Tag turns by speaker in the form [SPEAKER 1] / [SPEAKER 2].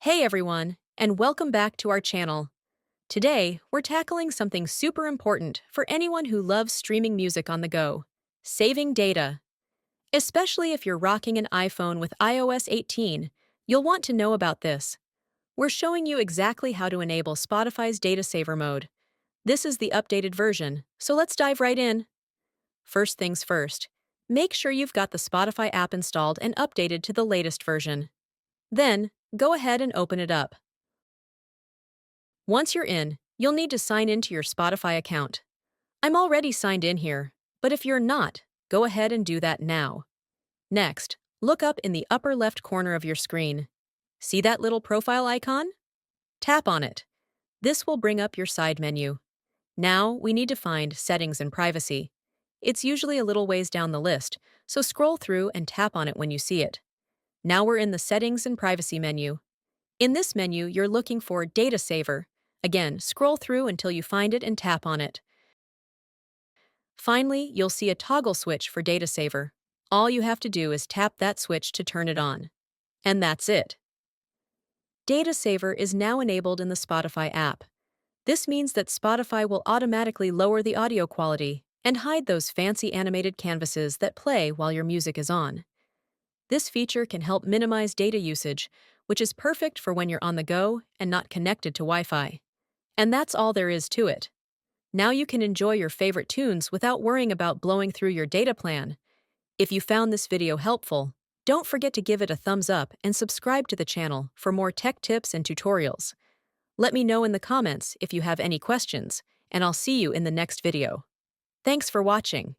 [SPEAKER 1] Hey everyone, and welcome back to our channel. Today, we're tackling something super important for anyone who loves streaming music on the go: saving data. Especially if you're rocking an iPhone with iOS 18, you'll want to know about this. We're showing you exactly how to enable Spotify's data saver mode. This is the updated version, so let's dive right in. First things first, make sure you've got the Spotify app installed and updated to the latest version. Then, go ahead and open it up. Once you're in, you'll need to sign into your Spotify account. I'm already signed in here, but if you're not, go ahead and do that now. Next, look up in the upper left corner of your screen. See that little profile icon? Tap on it. This will bring up your side menu. Now, we need to find Settings and Privacy. It's usually a little ways down the list, so scroll through and tap on it when you see it. Now we're in the Settings and Privacy menu. In this menu, you're looking for Data Saver. Again, scroll through until you find it and tap on it. Finally, you'll see a toggle switch for Data Saver. All you have to do is tap that switch to turn it on. And that's it. Data Saver is now enabled in the Spotify app. This means that Spotify will automatically lower the audio quality and hide those fancy animated canvases that play while your music is on. This feature can help minimize data usage, which is perfect for when you're on the go and not connected to Wi-Fi. And that's all there is to it. Now you can enjoy your favorite tunes without worrying about blowing through your data plan. If you found this video helpful, don't forget to give it a thumbs up and subscribe to the channel for more tech tips and tutorials. Let me know in the comments if you have any questions, and I'll see you in the next video. Thanks for watching.